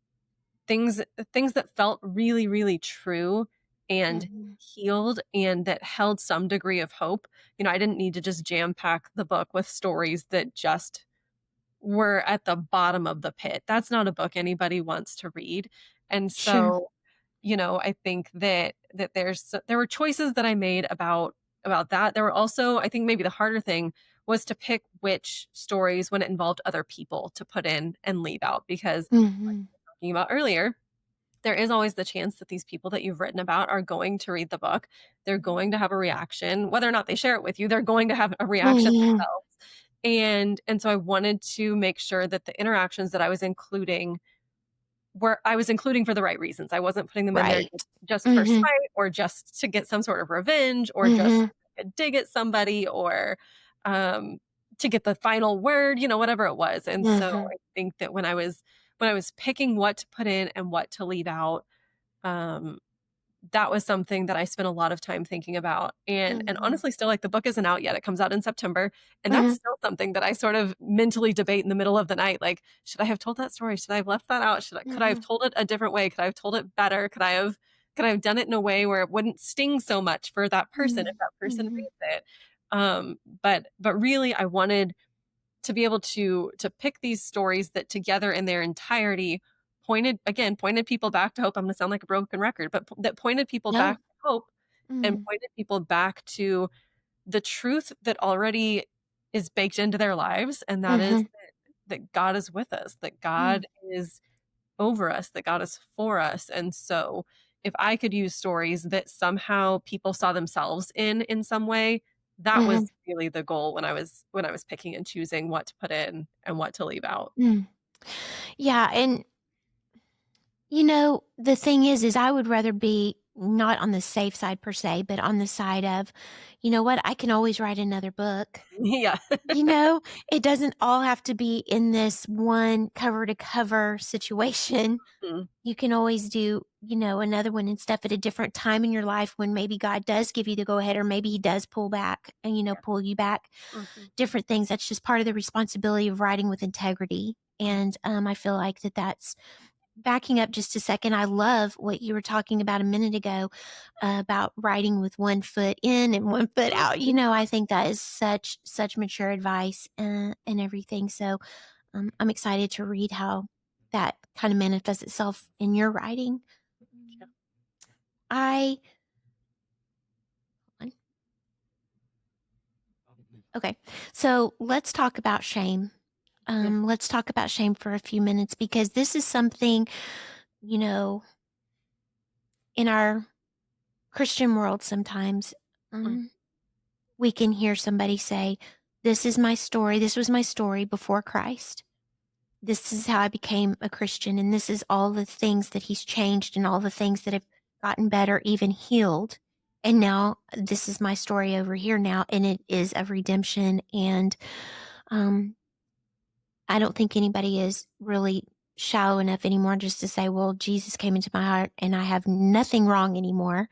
S2: things that felt really, really true and
S1: mhm,
S2: healed, and that held some degree of hope. I didn't need to just jam pack the book with stories that just were at the bottom of the pit. That's not a book anybody wants to read. And
S1: sure.
S2: so, I think that there were choices that I made about that. There were also, I think maybe the harder thing was to pick which stories, when it involved other people, to put in and leave out, because
S1: Mhm,
S2: talking about earlier, there is always the chance that these people that you've written about are going to read the book. They're going to have a reaction. Whether or not they share it with you, they're going to have a reaction
S1: Mhm.
S2: themselves. And so I wanted to make sure that the interactions that I was including for the right reasons. I wasn't putting them in there
S1: Right.
S2: just for
S1: Mhm.
S2: spite or just to get some sort of revenge or just
S1: Mhm.
S2: to dig at somebody or um, to get the final word, whatever it was. And so
S1: Mhm.
S2: I think that when I was picking what to put in and what to leave out, um, that was something that I spent a lot of time thinking about, and
S1: Mhm.
S2: honestly still, like, the book isn't out yet, it comes out in September, and that's
S1: Mhm.
S2: still something that I sort of mentally debate in the middle of the night, like, "Should I have told that story? Should I have left that out? Could I have
S1: Mhm.
S2: told it a different way? Could I have told it better? Could I have done it in a way where it wouldn't sting so much for that person if
S1: Mhm.
S2: that person
S1: Mhm.
S2: reads it?" But really, I wanted to be able to pick these stories that together in their entirety pointed people back to hope. I'm gonna sound like a broken record, but that pointed people back
S1: No.
S2: to hope and
S1: Mhm.
S2: pointed people back to the truth that already is baked into their lives, and that is
S1: Mhm.
S2: that God is with us, that
S1: Mm.
S2: God is over us, that God is for us. And so if I could use stories that somehow people saw themselves in some way, that
S1: Mhm.
S2: was really the goal when I was picking and choosing what to put in and what to leave out.
S1: Mm. Yeah, and, the thing is I would rather be not on the safe side per se, but on the side of, "You know what? I can always write another book."
S2: Yeah.
S1: You know? It doesn't all have to be in this one cover to cover situation.
S2: Mhm.
S1: You can always do, another one and stuff at a different time in your life when maybe God does give you the go ahead or maybe he does pull back and, pull you back.
S2: Mhm.
S1: Different things. That's just part of the responsibility of writing with integrity.
S2: Mhm.
S1: And I feel like that's backing up just a second. I love what you were talking about a minute ago about writing with one foot in and one foot out.
S2: Mhm.
S1: I think that is such mature advice and everything. So I'm excited to read how that kind of manifests itself in your writing.
S2: Yeah.
S1: I okay, so let's talk about shame.
S2: Yeah.
S1: Let's talk about shame for a few minutes because this is something you know in our Christian world sometimes.
S2: Mm.
S1: Um, we can hear somebody say, "This is my story. This was my story before Christ. This is how I became a Christian, and this is all the things that He's changed and all the things that have gotten better, even healed. And now this is my story over here now, and it is of redemption." And um, I don't think anybody is really shallow enough anymore just to say, "Well, Jesus came into my heart, and I have nothing wrong anymore."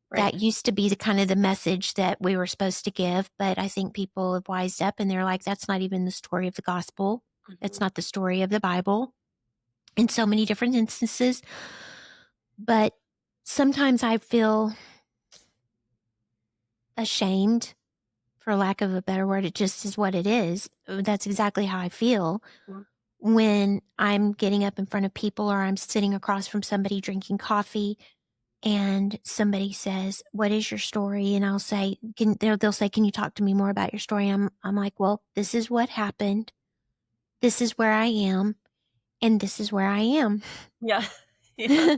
S2: Right.
S1: That used to be the kind of the message that we were supposed to give, but I think people have wised up and they're like, "That's not even the story of the gospel. That's
S2: Mhm.
S1: not the story of the Bible." In so many different instances, but sometimes I feel ashamed, for lack of a better word. It just is what it is. That's exactly how I feel
S2: Mm.
S1: when I'm getting up in front of people or I'm sitting across from somebody drinking coffee and somebody says, "What is your story?" And I'll say, they'll say, "Can you talk to me more about your story?" I'm like, "Well, this is what happened. This is where I am, and this is where I am."
S2: Yeah. Yeah.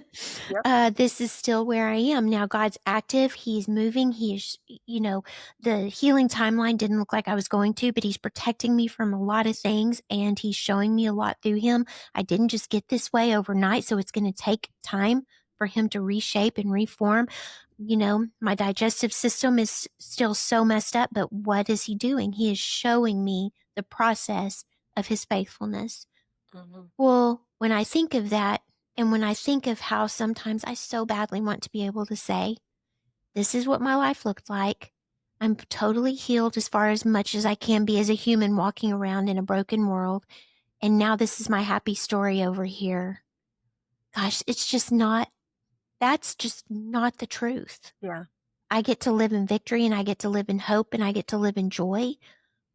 S2: Yep.
S1: This is still where I am. Now God's active, He's moving, the healing timeline didn't look like I was going to, but He's protecting me from a lot of things and He's showing me a lot through Him. I didn't just get this way overnight, so it's gonna take time for Him to reshape and reform. My digestive system is still so messed up, but what is He doing? He is showing me the process of His faithfulness.
S2: Mhm.
S1: Well, when I think of that, and when I think of how sometimes I so badly want to be able to say, "This is what my life looked like. I'm totally healed as far as much as I can be as a human walking around in a broken world. And now this is my happy story over here." Gosh, that's just not the truth.
S2: Yeah.
S1: I get to live in victory and I get to live in hope and I get to live in joy.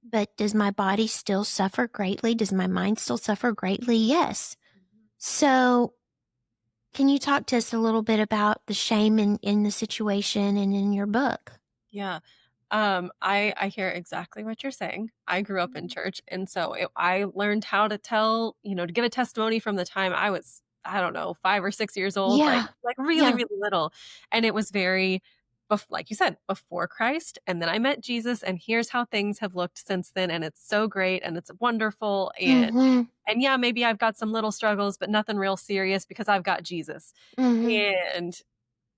S1: But does my body still suffer greatly? Does my mind still suffer greatly? Yes.
S2: Mhm.
S1: So can you talk to us a little bit about the shame in the situation and in your book?
S2: Yeah. I hear exactly what you're saying. I grew up in church, and so I learned how to tell, to get a testimony from the time I don't know, 5 or 6 years old,
S1: Yeah.
S2: like really,
S1: Yeah.
S2: really little, and it was very like you said, before Christ, and then I met Jesus, and here's how things have looked since then, and it's so great, and it's wonderful,
S1: Mhm.
S2: and yeah, maybe I've got some little struggles, but nothing real serious because I've got Jesus.
S1: Mhm.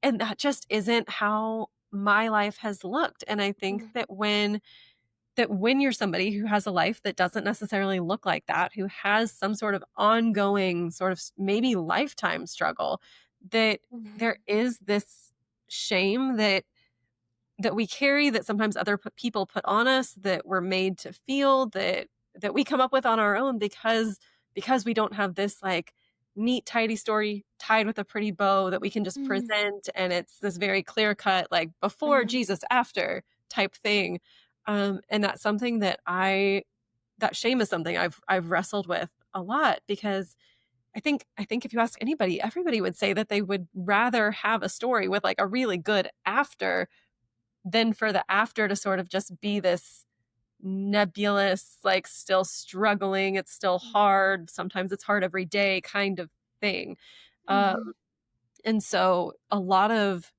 S2: And that just isn't how my life has looked, and I think
S1: Mhm.
S2: that when you're somebody who has a life that doesn't necessarily look like that, who has some sort of ongoing sort of maybe lifetime struggle, that there
S1: Mhm.
S2: is this shame that we carry, that sometimes other people put on us, that we're made to feel, that we come up with on our own because we don't have this like neat tidy story tied with a pretty bow that we can just
S1: Mhm.
S2: present, and it's this very clear cut like before
S1: Mhm.
S2: Jesus after type thing. And that's something that shame is something I've wrestled with a lot, because I think if you ask anybody, everybody would say that they would rather have a story with like a really good after than for the after to sort of just be this nebulous, like still struggling, it's still hard, sometimes it's hard every day kind of thing. Um,
S1: Mhm.
S2: and so a lot of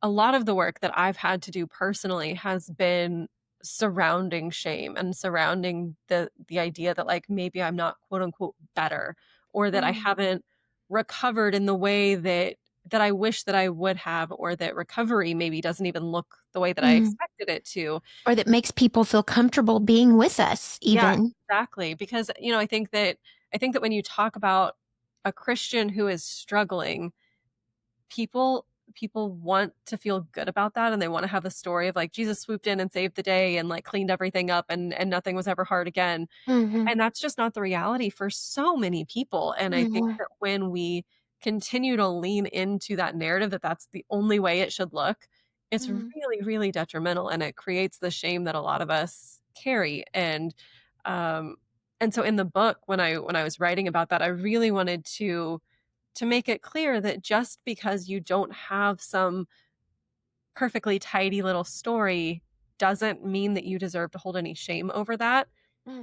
S2: the work that I've had to do personally has been surrounding shame and surrounding the idea that like maybe I'm not quote unquote better, or that I
S1: Mhm.
S2: haven't recovered in the way that I wish that I would have, or that recovery maybe doesn't even look the way that I
S1: Mhm.
S2: expected it to.
S1: Or that makes people feel comfortable being with us
S2: Yeah,
S1: even.
S2: exactly, because I think that when you talk about a Christian who is struggling, people people want to feel good about that, and they wanna have a story of, like, Jesus swooped in and saved the day and, like, cleaned everything up, and nothing was ever hard again,
S1: Mhm.
S2: and that's just not the reality for so many people, and I think
S1: Mhm.
S2: that when we continue to lean into that narrative that that's the only way it should look, it's
S1: Mhm.
S2: really, really detrimental, and it creates the shame that a lot of us carry, um, and so in the book, when I was writing about that, I really wanted to make it clear that just because you don't have some perfectly tidy little story doesn't mean that you deserve to hold any shame over that.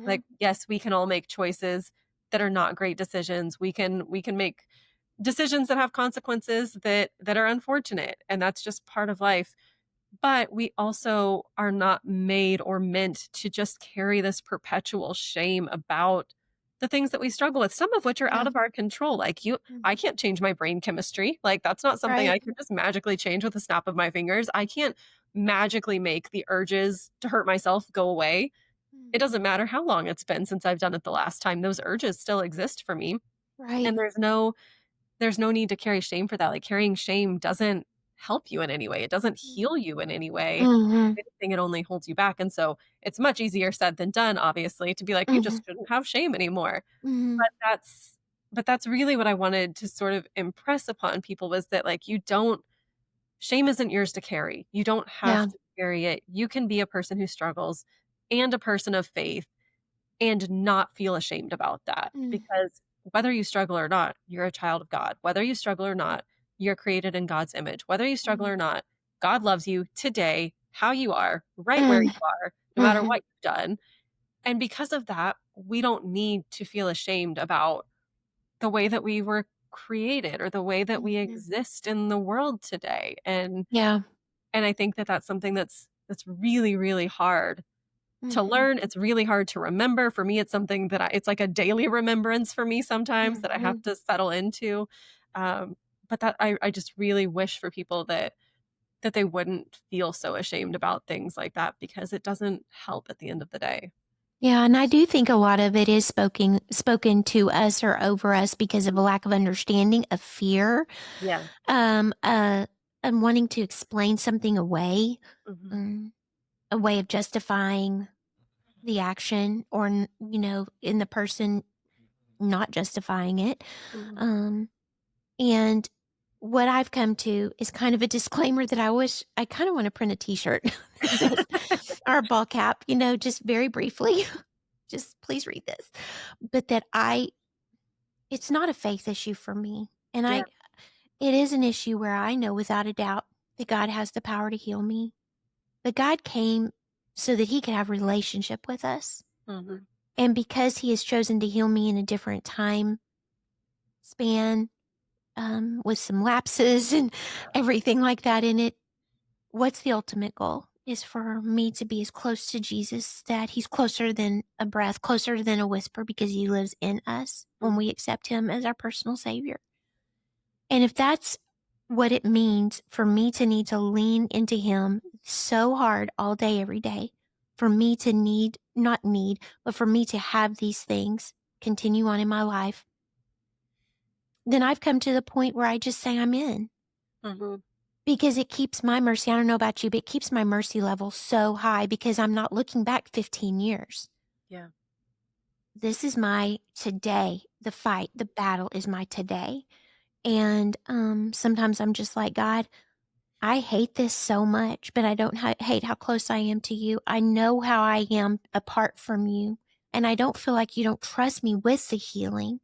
S2: Like,
S1: Mhm.
S2: yes, we can all make choices that are not great decisions. We can make decisions that have consequences that are unfortunate, and that's just part of life. But we also are not made or meant to just carry this perpetual shame about the things that we struggle with, some of which are out
S1: Yeah.
S2: of our control. Like I
S1: Mhm.
S2: can't change my brain chemistry. Like that's not something
S1: Right.
S2: I can just magically change with a snap of my fingers. I can't magically make the urges to hurt myself go away. It
S1: Mhm.
S2: doesn't matter how long it's been since I've done it the last time. Those urges still exist for me.
S1: Right.
S2: And there's no need to carry shame for that. Like, carrying shame doesn't help you in any way. It doesn't heal you in any way.
S1: Mhm.
S2: If anything, it only holds you back, and so it's much easier said than done, obviously, to be like, "You
S1: Mhm.
S2: just shouldn't have shame anymore."
S1: Mhm.
S2: But that's really what I wanted to sort of impress upon people, was that, like, you don't shame isn't yours to carry. You don't have
S1: Yeah.
S2: to carry it. You can be a person who struggles and a person of faith and not feel ashamed about that,
S1: Mhm.
S2: because whether you struggle or not, you're a child of God. Whether you struggle or not, you're created in God's image. Whether you struggle
S1: Mhm.
S2: or not, God loves you today, how you are, right where
S1: Mm.
S2: you are, no matter
S1: Mhm.
S2: what you've done. And because of that, we don't need to feel ashamed about the way that we were created or the way that we
S1: Mhm.
S2: exist in the world today.
S1: Yeah.
S2: And I think that that's something that's really, really hard to
S1: Mhm.
S2: learn. It's really hard to remember. For me, it's something that it's like a daily remembrance for me sometimes that I have
S1: Mhm.
S2: to settle into. Um, but that I just really wish for people that they wouldn't feel so ashamed about things like that, because it doesn't help at the end of the day.
S1: Yeah, and I do think a lot of it is spoken to us or over us because of a lack of understanding, of fear,
S2: Yeah.
S1: um, uh, and wanting to explain something away,
S2: Mhm.
S1: mm, a way of justifying the action or, in the person not justifying it.
S2: Mhm.
S1: Um, and what I've come to is kind of a disclaimer that I wish I kind of want to print a t-shirt that says, or a ball cap, just very briefly, just please read this. But that it's not a faith issue for me. And
S2: Yeah.
S1: it is an issue where I know without a doubt that God has the power to heal me. But God came so that he could have relationship with us.
S2: Mhm.
S1: And because he has chosen to heal me in a different time span, with some lapses and everything like that in it. What's the ultimate goal? Is for me to be as close to Jesus that he's closer than a breath, closer than a whisper because he lives in us when we accept him as our personal savior. And if that's what it means for me to need to lean into him so hard all day, every day, for me to need, not need, but for me to have these things continue on in my life, then I've come to the point where I just say I'm in
S2: Mhm.
S1: because it keeps my mercy. I don't know about you, but it keeps my mercy level so high because I'm not looking back 15 years.
S2: Yeah.
S1: This is my today. The fight, the battle is my today. And sometimes I'm just like, God, I hate this so much, but I don't hate how close I am to you. I know how I am apart from you. And I don't feel like you don't trust me with the healing.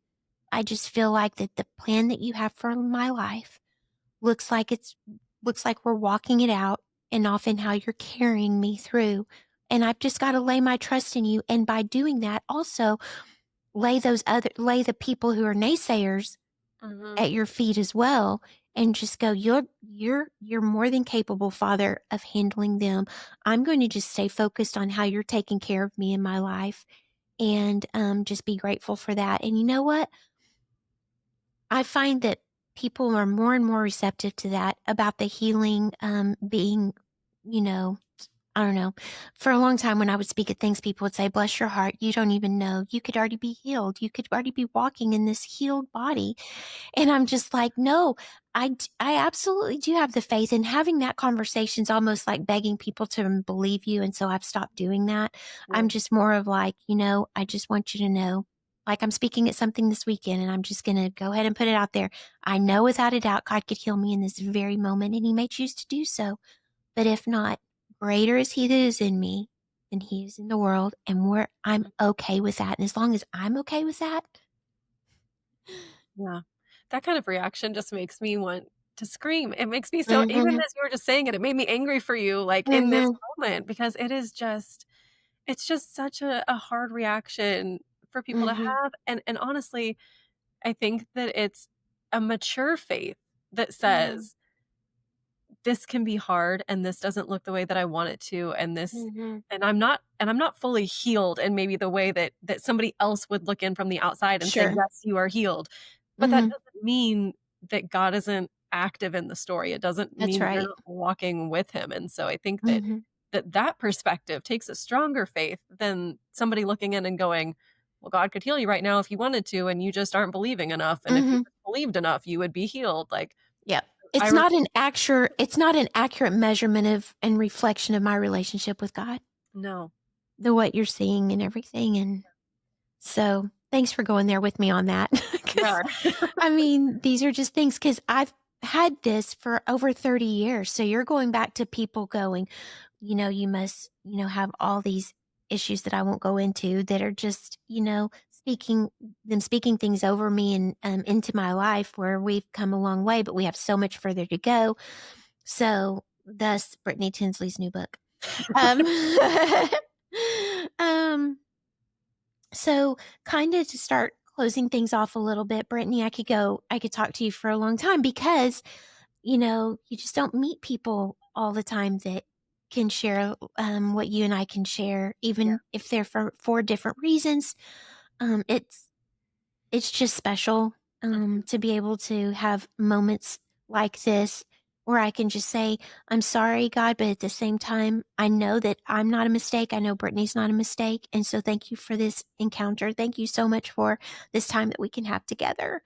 S1: I just feel like that the plan that you have for my life looks like looks like we're walking it out and often how you're carrying me through. And I've just got to lay my trust in you. And by doing that, also lay the people who are naysayers
S2: Mhm.
S1: at your feet as well and just go, you're more than capable, Father, of handling them. I'm going to just stay focused on how you're taking care of me in my life and just be grateful for that. And you know what? I find that people are more and more receptive to that about the healing being, you know, I don't know. For a long time, when I would speak at things, people would say, bless your heart, you don't even know. You could already be healed. You could already be walking in this healed body. And I'm just like, "No, I absolutely do have the faith," and having that conversation's almost like begging people to believe you, and so I've stopped doing that.
S2: Yeah.
S1: I'm just more of like, I just want you to know, like, I'm speaking at something this weekend, and I'm just gonna go ahead and put it out there. I know without a doubt God could heal me in this very moment, and he may choose to do so, but if not, greater is he that is in me than he is in the world, and I'm okay with that, and as long as I'm okay with that.
S2: Yeah. That kind of reaction just makes me want to scream. It makes me so even
S1: Mhm,
S2: as you were just saying it, it made me angry for you, like, in this
S1: mhm,
S2: moment because it's just such a hard reaction for people to
S1: mhm.
S2: have, and honestly, I think that it's a mature faith that
S1: Mhm,
S2: says, "This can be hard, and this doesn't look the way that I want it to, and this
S1: mhm.
S2: and I'm not fully healed in maybe the way that somebody else would look in from the outside and say,
S1: Sure.
S2: 'Yes, you are healed.' But that
S1: Mhm.
S2: doesn't mean that God isn't active in the story. It doesn't
S1: That's
S2: mean that you're
S1: right.
S2: not walking with him, and so I think that
S1: Mhm.
S2: that perspective takes a stronger faith than somebody looking in and going, "Well, God could heal you right now if he wanted to, and you just aren't believing enough, and if you
S1: Mhm.
S2: just believed enough, you would be healed." Like,
S1: Yep.
S2: I re
S1: It's not an accurate measurement of and reflection of my relationship with God,
S2: No.
S1: the what you're seeing and everything, and so, thanks for going there with me on that. Because
S2: Yeah.
S1: I mean, these are just things. Because 'cause I've had this for over 30 years, so you're going back to people going, "You must, have all these issues that I won't go into that are just, speaking things over me and, into my life where we've come a long way, but we have so much further to go." So, thus, Brittany Tinsley's new book. Um, um so, kinda to start closing things off a little bit, Brittany, I could talk to you for a long time because, you just don't meet people all the time that can share, what you and I can share,
S2: Yeah.
S1: even if they're for different reasons. It's just special,
S2: Mhm.
S1: to be able to have moments like this where I can just say, "I'm sorry, God," but at the same time, I know that I'm not a mistake. I know Brittany's not a mistake, and so thank you for this encounter. Thank you so much for this time that we can have together,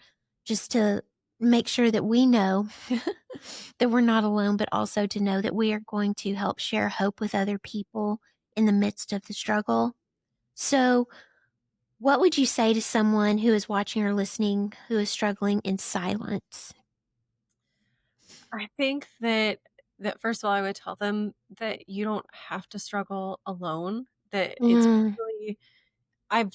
S1: just to make sure that we know that we're not alone, but also to know that we are going to help share hope with other people in the midst of the struggle. So, what would you say to someone who is watching or listening who is struggling in silence?
S2: I think that first of all, I would tell them that you don't have to struggle alone, that it's
S1: Mm,
S2: really I've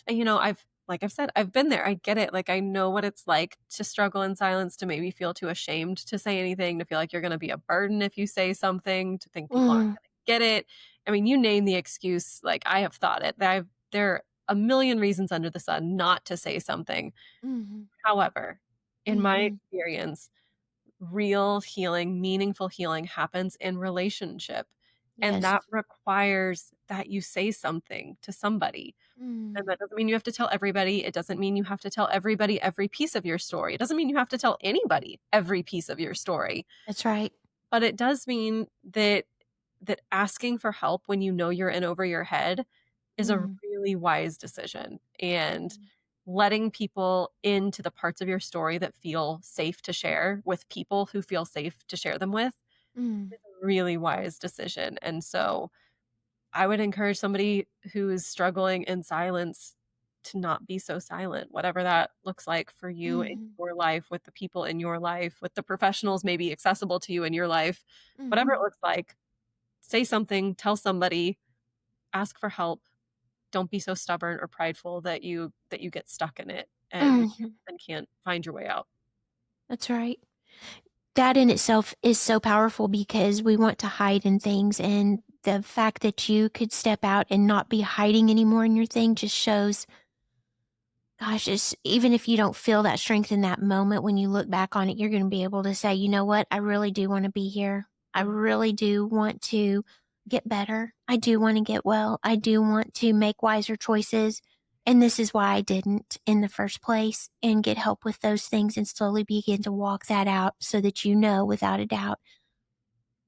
S2: like I've said, I've been there, I get it, like, I know what it's like to struggle in silence, to maybe feel too ashamed to say anything, to feel like you're gonna be a burden if you say something, to think people aren't
S1: mm,
S2: gonna get it. I mean, you name the excuse, like, I have thought it. There are a million reasons under the sun not to say something.
S1: mhm,
S2: However, In my
S1: Mhm.
S2: experience, real healing, meaningful healing happens in relationship, and
S1: Yes.
S2: that requires that you say something to somebody. And
S1: Mm.
S2: that doesn't mean you have to tell everybody. It doesn't mean you have to tell everybody every piece of your story. It doesn't mean you have to tell anybody every piece of your story.
S1: That's right.
S2: But it does mean that asking for help when you know you're in over your head is a
S1: Mm.
S2: really wise decision, and
S1: Mm.
S2: letting people into the parts of your story that feel safe to share with people who feel safe to share them with
S1: Mm.
S2: is a really wise decision. And so I would encourage somebody who is struggling in silence to not be so silent, whatever that looks like for you in
S1: Mhm.
S2: your life, with the people in your life, with the professionals maybe accessible to you in your life, whatever it
S1: Mhm.
S2: looks like, say something, tell somebody, ask for help. Don't be so stubborn or prideful that you get stuck in it
S1: Mhm.
S2: and can't find your way out.
S1: That's right. That in itself is so powerful because we want to hide in things, and the fact that you could step out and not be hiding anymore in your thing just shows, gosh, it's even if you don't feel that strength in that moment, when you look back on it, you're gonna be able to say, "You know what? I really do wanna be here. I
S2: Mhm.
S1: really do want to get better. I do wanna get well. I do want to make wiser choices, and this is why I didn't in the first place," and get help with those things and slowly begin to walk that out so that you know without a doubt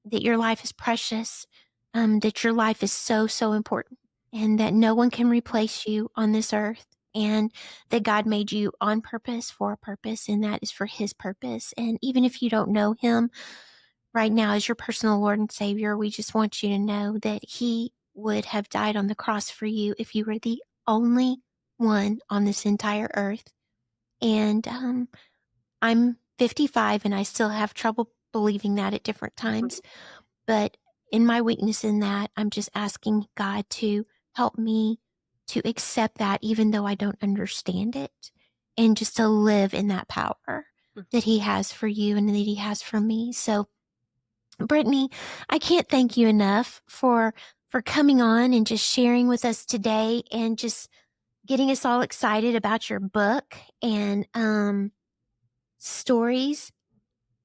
S1: that your life is precious, that your life is so, so important, and that no one can replace you on this earth, and that God made you on purpose for a purpose, and that is for His purpose. And even if you don't know Him right now as your personal Lord and Savior, we just want you to know that He would have died on the cross for you if you were the only one on this entire earth. And I'm 55 and I still have trouble believing that at different times. But in my weakness in that, I'm just asking God to help me to accept that even though I don't understand it, and just to live in that power that He has for you and that He has for me. So, Brittany, I can't thank you enough for coming on and just sharing with us today and just getting us all excited about your book and stories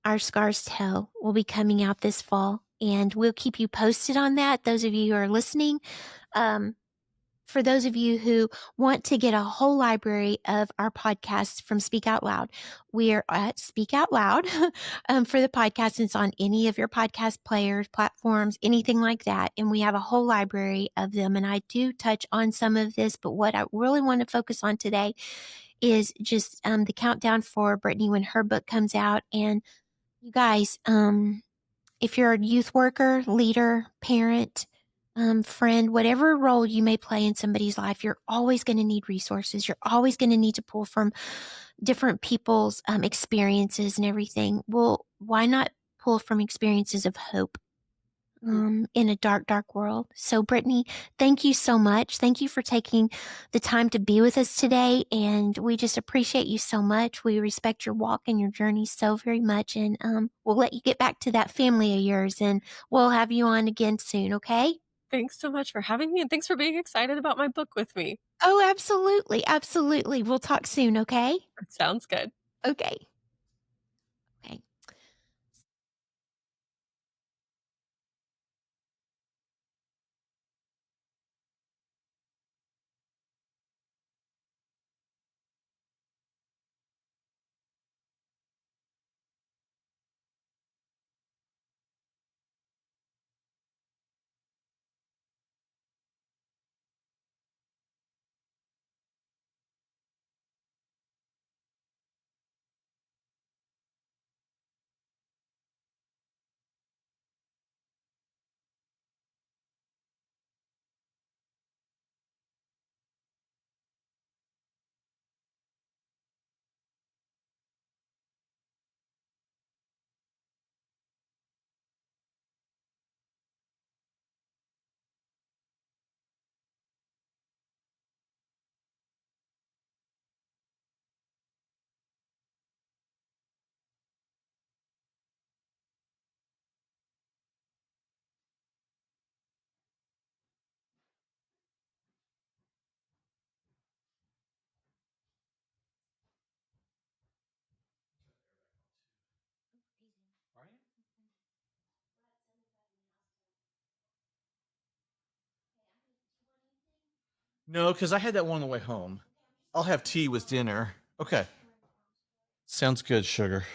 S1: our Scars Tell will be coming out this fall, and we'll keep you posted on that. Those of you who are listening, um, for those of you who want to get a whole library of our podcasts from Speak Out Loud, we are at Speak Out Loud for the podcast. It's on any of your podcast players, platforms, anything like that. And we have a whole library of them. And I do touch on some of this, but what I really want to focus on today is just the countdown for Brittany when her book comes out. And you guys, if you're a youth worker, leader, parent, friend, whatever role you may play in somebody's life, you're always going to need resources. You're always going to need to pull from different people's experiences and everything. Well, why not pull from experiences of hope? In a dark, dark world. So, Brittany, thank you so much. Thank you for taking the time to be with us today. And we just appreciate you so much. We respect your walk and your journey so very much. And we'll let you get back to that family of yours and we'll have you on again soon, okay?
S2: Thanks so much for having me, and thanks for being excited about my book with me.
S1: Oh, absolutely. Absolutely. We'll talk soon, okay?
S2: Sounds good.
S1: Okay. Okay.
S3: No, because I had that one on the way home. I'll have tea with dinner. Okay. Sounds good, sugar.